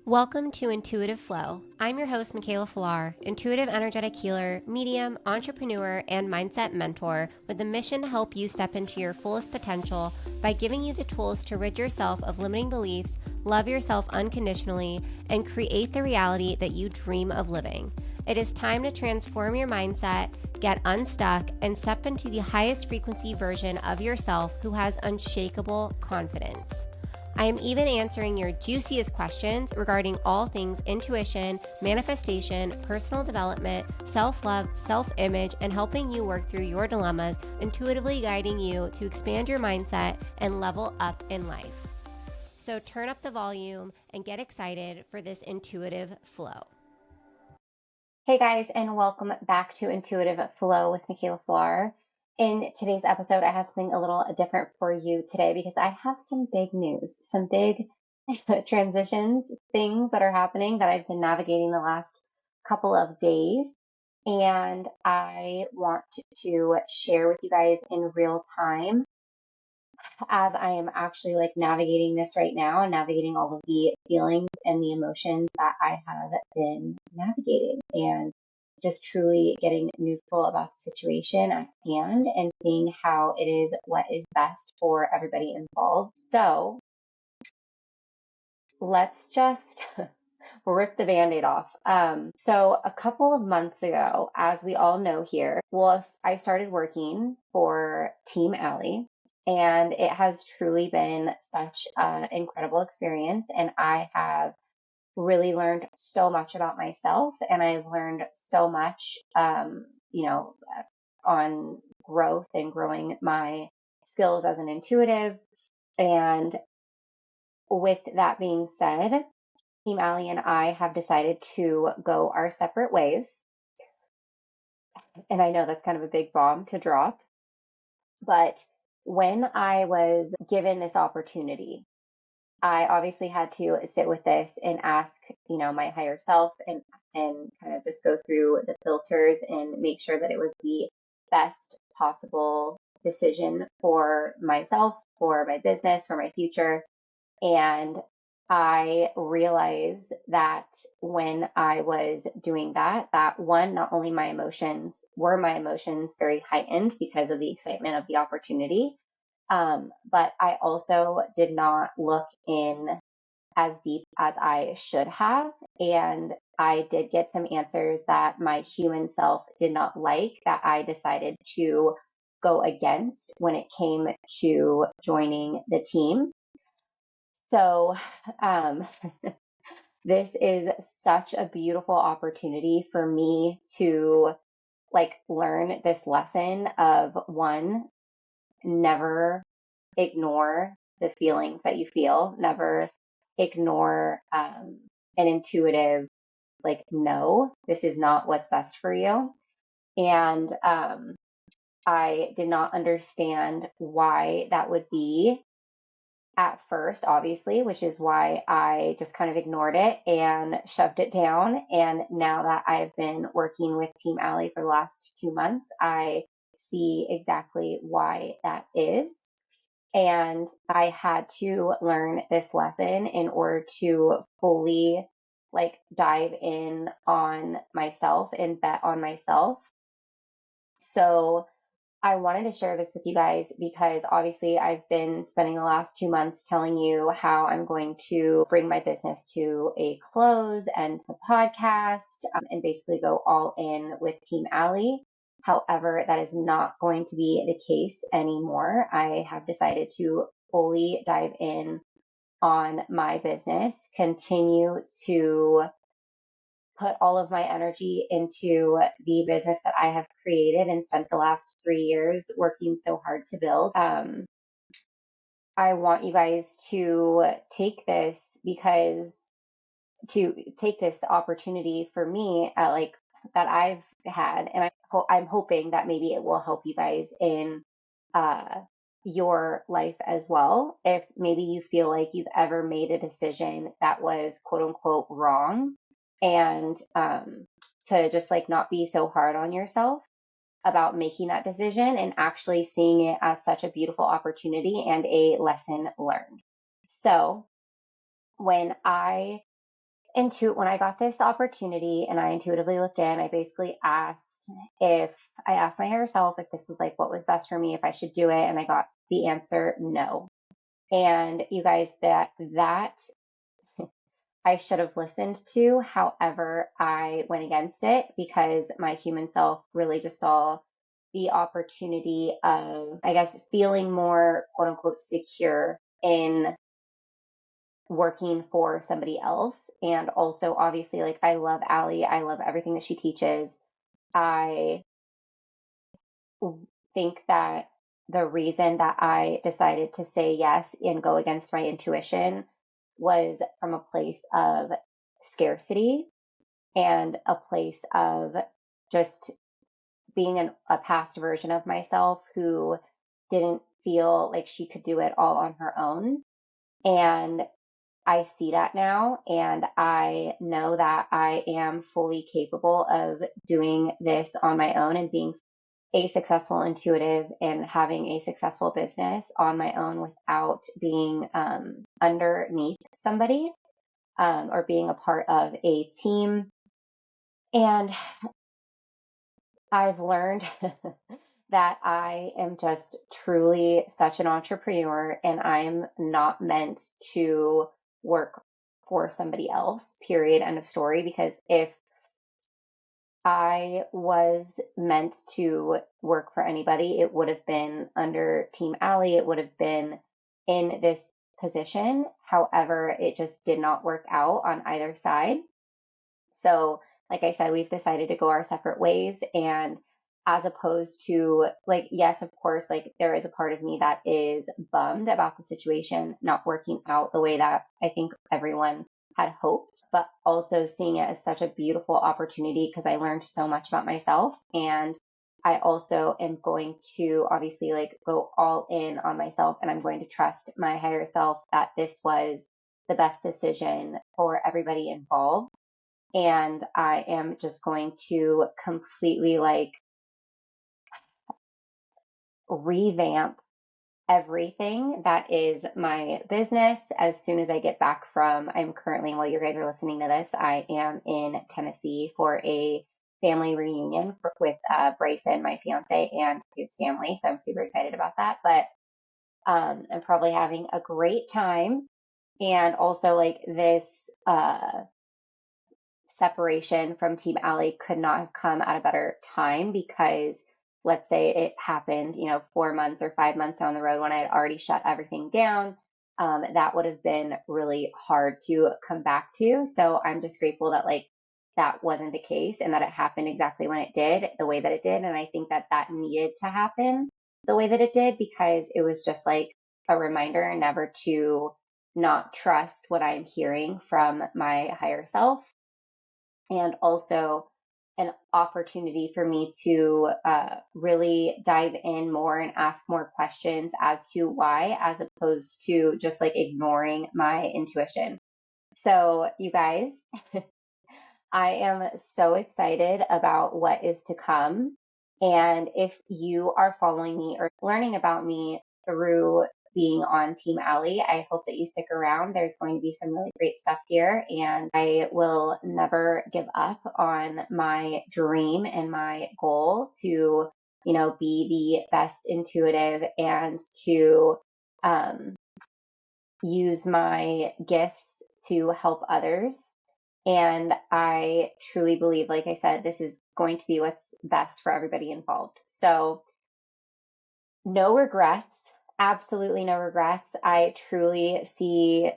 Welcome to Intuitive Flow. I'm your host, Mikaela, intuitive energetic healer, medium, entrepreneur, and mindset mentor with a mission to help you step into your fullest potential by giving you the tools to rid yourself of limiting beliefs, love yourself unconditionally, and create the reality that you dream of living. It is time to transform your mindset, get unstuck, and step into the highest frequency version of yourself who has unshakable confidence. I am even answering your juiciest questions regarding all things intuition, manifestation, personal development, self-love, self-image, and helping you work through your dilemmas, intuitively guiding you to expand your mindset and level up in life. So turn up the volume and get excited for this intuitive flow. Hey guys, and welcome back to Intuitive Flow with Mikaela. In today's episode, I have something a little different for you today because I have some big news, some big transitions, things that are happening that I've been navigating the last couple of days. And I want to share with you guys in real time as I am actually navigating this right now and navigating all of the feelings and the emotions that I have been navigating and just truly getting neutral about the situation at hand and seeing how it is what is best for everybody involved. So let's just rip the Band-Aid off. So a couple of months ago, as we all know here, I started working for Team Allie. And it has truly been such an incredible experience. And I have really learned so much about myself. And I've learned so much, on growth and growing my skills as an intuitive. And with that being said, Team Allie and I have decided to go our separate ways. And I know that's kind of a big bomb to drop, but when I was given this opportunity, I obviously had to sit with this and ask, my higher self and kind of just go through the filters and make sure that it was the best possible decision for myself, for my business, for my future. And I realized that when I was doing that one, not only my emotions very heightened because of the excitement of the opportunity, but I also did not look in as deep as I should have. And I did get some answers that my human self did not like that I decided to go against when it came to joining the team. So, this is such a beautiful opportunity for me to learn this lesson of one, never ignore the feelings that you feel, never ignore an intuitive, no, this is not what's best for you. And I did not understand why that would be at first, obviously, which is why I just kind of ignored it and shoved it down. And now that I've been working with Team Allie for the last 2 months, I see exactly why that is. And I had to learn this lesson in order to fully dive in on myself and bet on myself. So I wanted to share this with you guys because obviously I've been spending the last 2 months telling you how I'm going to bring my business to a close and the podcast and basically go all in with Team Allie. However, that is not going to be the case anymore. I have decided to fully dive in on my business, continue to put all of my energy into the business that I have created and spent the last 3 years working so hard to build. I want you guys to take this opportunity for me that I've had, and I'm hoping that maybe it will help you guys in your life as well. If maybe you feel like you've ever made a decision that was quote unquote wrong, and to just not be so hard on yourself about making that decision and actually seeing it as such a beautiful opportunity and a lesson learned. So when I when I got this opportunity and I intuitively looked in, I basically asked I asked my higher self if this was like what was best for me, if I should do it, and I got the answer no. And you guys, that I should have listened to. However, I went against it because my human self really just saw the opportunity of, I guess, feeling more quote unquote secure in working for somebody else. And also, obviously, like I love Allie, I love everything that she teaches. I think that the reason that I decided to say yes and go against my intuition was from a place of scarcity and a place of just being a past version of myself who didn't feel like she could do it all on her own. And I see that now, and I know that I am fully capable of doing this on my own and being a successful intuitive and having a successful business on my own without being underneath somebody or being a part of a team. And I've learned that I am just truly such an entrepreneur and I'm not meant to work for somebody else, period, end of story. Because if I was meant to work for anybody, it would have been under Team Allie, it would have been in this position. However, it just did not work out on either side. So, like I said, we've decided to go our separate ways. And as opposed to, like, yes, of course, like there is a part of me that is bummed about the situation not working out the way that I think everyone had hoped, but also seeing it as such a beautiful opportunity because I learned so much about myself. And I also am going to obviously like go all in on myself and I'm going to trust my higher self that this was the best decision for everybody involved. And I am just going to completely like revamp everything that is my business as soon as I get back from, I'm currently, while you guys are listening to this, I am in Tennessee for a family reunion with Bryson, my fiance, and his family. So I'm super excited about that. But I'm probably having a great time. And also like this separation from Team Allie could not have come at a better time because let's say it happened, 4 months or 5 months down the road when I had already shut everything down. That would have been really hard to come back to. So I'm just grateful that like that wasn't the case and that it happened exactly when it did, the way that it did. And I think that that needed to happen the way that it did because it was just like a reminder never to not trust what I'm hearing from my higher self and also an opportunity for me to really dive in more and ask more questions as to why, as opposed to just like ignoring my intuition. So, you guys, I am so excited about what is to come. And if you are following me or learning about me through being on Team Allie, I hope that you stick around. There's going to be some really great stuff here, and I will never give up on my dream and my goal to, be the best intuitive and to use my gifts to help others. And I truly believe, like I said, this is going to be what's best for everybody involved. So, no regrets, absolutely no regrets. I truly see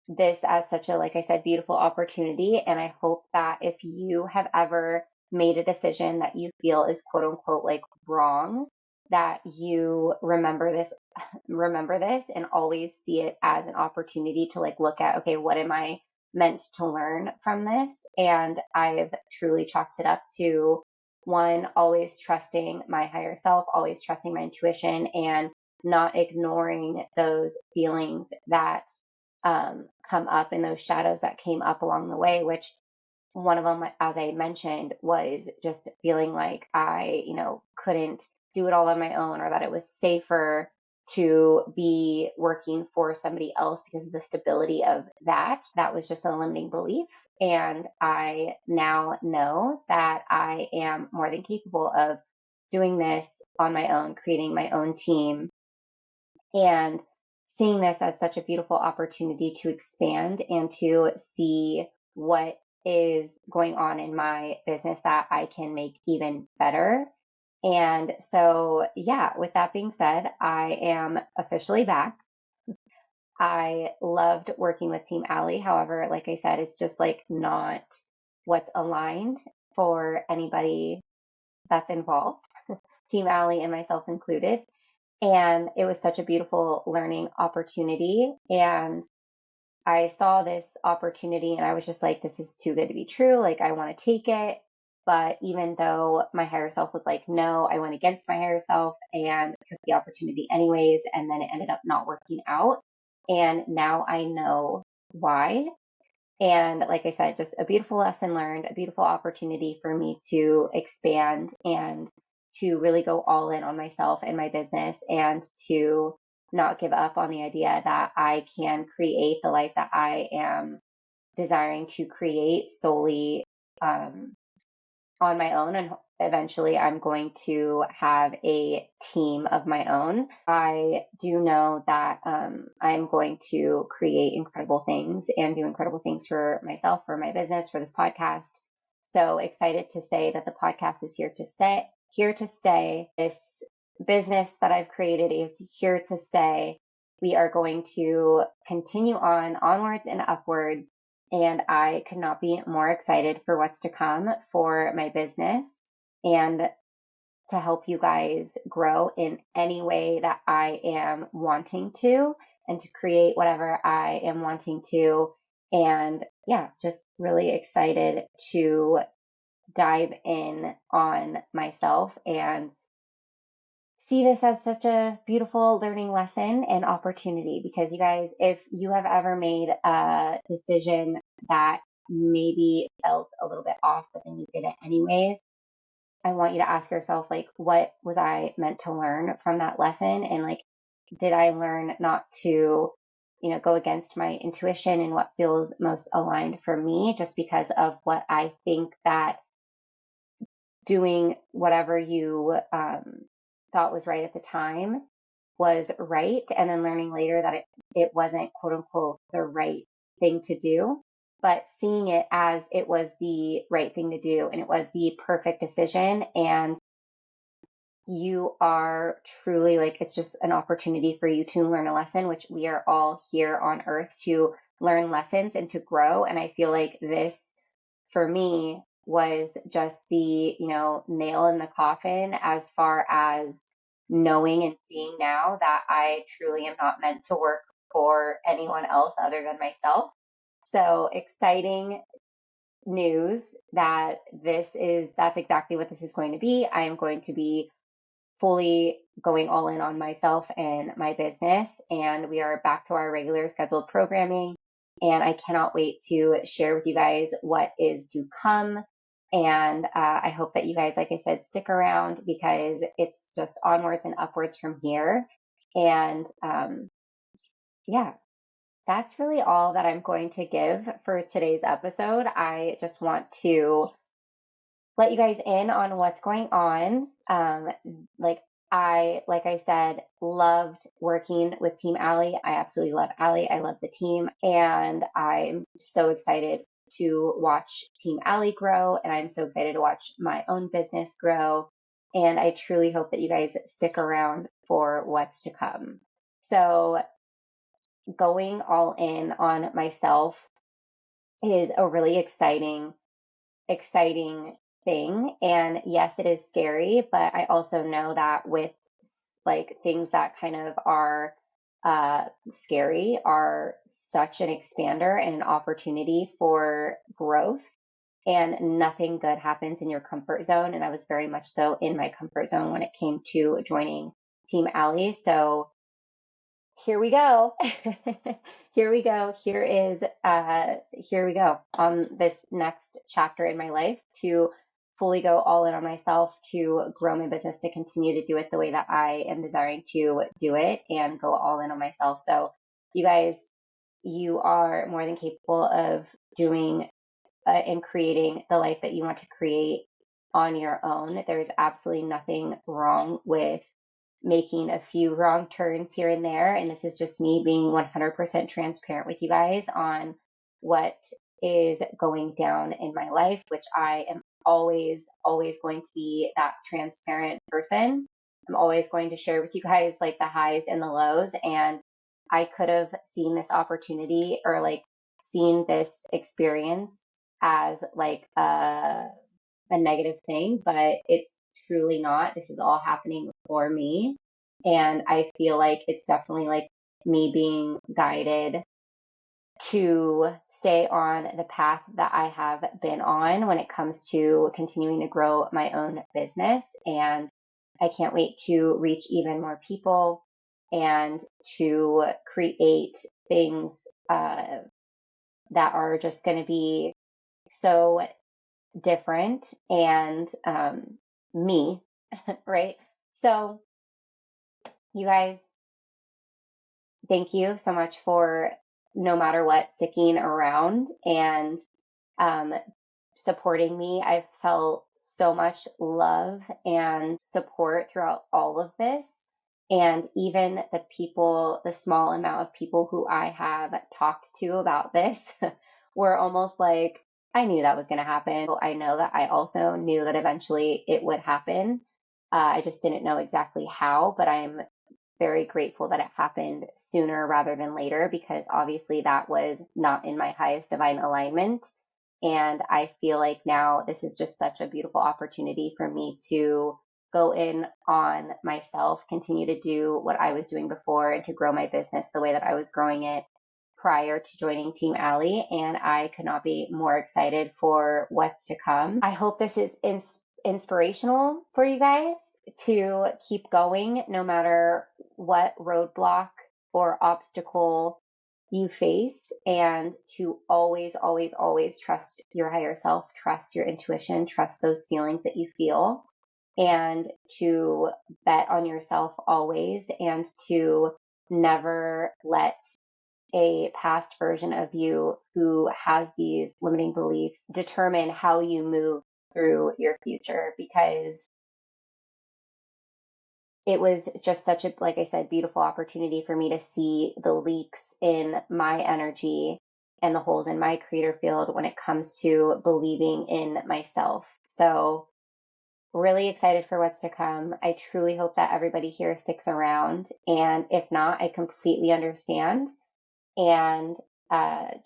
this as such a, like I said, beautiful opportunity. And I hope that if you have ever made a decision that you feel is quote unquote like wrong, that you remember this and always see it as an opportunity to like look at, okay, what am I meant to learn from this? And I've truly chalked it up to one, always trusting my higher self, always trusting my intuition and not ignoring those feelings that come up and those shadows that came up along the way, which one of them, as I mentioned, was just feeling like I, couldn't do it all on my own or that it was safer to be working for somebody else because of the stability of that. That was just a limiting belief. And I now know that I am more than capable of doing this on my own, creating my own team, and seeing this as such a beautiful opportunity to expand and to see what is going on in my business that I can make even better. And so, yeah, with that being said, I am officially back. I loved working with Team Allie. However, like I said, it's just like not what's aligned for anybody that's involved, Team Allie and myself included. And it was such a beautiful learning opportunity. And I saw this opportunity and I was just like, this is too good to be true. Like, I want to take it. But even though my higher self was like, no, I went against my higher self and took the opportunity anyways. And then it ended up not working out. And now I know why. And like I said, just a beautiful lesson learned, a beautiful opportunity for me to expand and to really go all in on myself and my business, and to not give up on the idea that I can create the life that I am desiring to create solely on my own. And eventually I'm going to have a team of my own. I do know that I'm going to create incredible things and do incredible things for myself, for my business, for this podcast. So excited to say that the podcast is here to stay. This business that I've created is here to stay. We are going to continue on, onwards and upwards. And I could not be more excited for what's to come for my business, and to help you guys grow in any way that I am wanting to, and to create whatever I am wanting to. And yeah, just really excited to dive in on myself and see this as such a beautiful learning lesson and opportunity. Because you guys, if you have ever made a decision that maybe felt a little bit off, but then you did it anyways, I want you to ask yourself, like, what was I meant to learn from that lesson? And like, did I learn not to, go against my intuition and what feels most aligned for me, just because of what I think that doing whatever you thought was right at the time was right, and then learning later that it wasn't, quote unquote, the right thing to do, but seeing it as it was the right thing to do and it was the perfect decision. And you are truly, like, it's just an opportunity for you to learn a lesson, which we are all here on earth to learn lessons and to grow. And I feel like this, for me, was just the, nail in the coffin, as far as knowing and seeing now that I truly am not meant to work for anyone else other than myself. So exciting news that that's exactly what this is going to be. I am going to be fully going all in on myself and my business, and we are back to our regular scheduled programming. And I cannot wait to share with you guys what is to come. And I hope that you guys, like I said, stick around, because it's just onwards and upwards from here. And yeah, that's really all that I'm going to give for today's episode. I just want to let you guys in on what's going on. Like I said, loved working with Team Allie. I absolutely love Allie. I love the team, and I'm so excited to watch Team Allie grow, and I'm so excited to watch my own business grow. And I truly hope that you guys stick around for what's to come. So going all in on myself is a really exciting thing. And yes, it is scary, but I also know that with like things that kind of are scary are such an expander and an opportunity for growth. And nothing good happens in your comfort zone. And I was very much so in my comfort zone when it came to joining Team Allie. So here we go. Here we go. Here we go on this next chapter in my life, to fully go all in on myself to grow my business, to continue to do it the way that I am desiring to do it and go all in on myself. So you guys, you are more than capable of doing and creating the life that you want to create on your own. There's absolutely nothing wrong with making a few wrong turns here and there. And this is just me being 100% transparent with you guys on what is going down in my life, which I am always, always going to be that transparent person. I'm always going to share with you guys like the highs and the lows. And I could have seen this opportunity or like seen this experience as like a negative thing, but it's truly not. This is all happening for me. And I feel like it's definitely like me being guided to stay on the path that I have been on when it comes to continuing to grow my own business. And I can't wait to reach even more people and to create things that are just going to be so different and me, right? So, you guys, thank you so much for no matter what sticking around and um, supporting me. I've felt so much love and support throughout all of this. And even the people, the small amount of people who I have talked to about this were almost like, I knew that was going to happen. I know that I also knew that eventually it would happen. I just didn't know exactly how, but I'm very grateful that it happened sooner rather than later, because obviously that was not in my highest divine alignment. And I feel like now this is just such a beautiful opportunity for me to go in on myself, continue to do what I was doing before, and to grow my business the way that I was growing it prior to joining Team Allie. And I could not be more excited for what's to come. I hope this is inspirational for you guys to keep going no matter what roadblock or obstacle you face, and to always, always, always trust your higher self, trust your intuition, trust those feelings that you feel, and to bet on yourself always, and to never let a past version of you who has these limiting beliefs determine how you move through your future, because it was just such a, like I said, beautiful opportunity for me to see the leaks in my energy and the holes in my creator field when it comes to believing in myself. So, really excited for what's to come. I truly hope that everybody here sticks around. And if not, I completely understand. And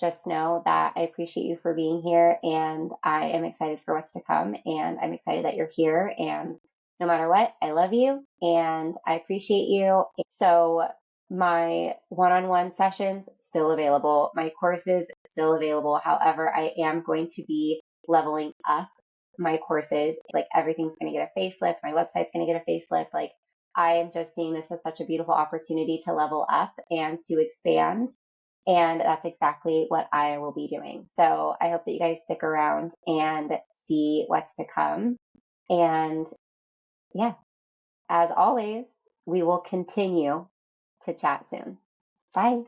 just know that I appreciate you for being here, and I am excited for what's to come, and I'm excited that you're here. And no matter what, I love you and I appreciate you. So my one-on-one sessions still available. My courses still available. However, I am going to be leveling up my courses. Like everything's going to get a facelift. My website's going to get a facelift. Like I am just seeing this as such a beautiful opportunity to level up and to expand. And that's exactly what I will be doing. So I hope that you guys stick around and see what's to come. And yeah, as always, we will continue to chat soon. Bye.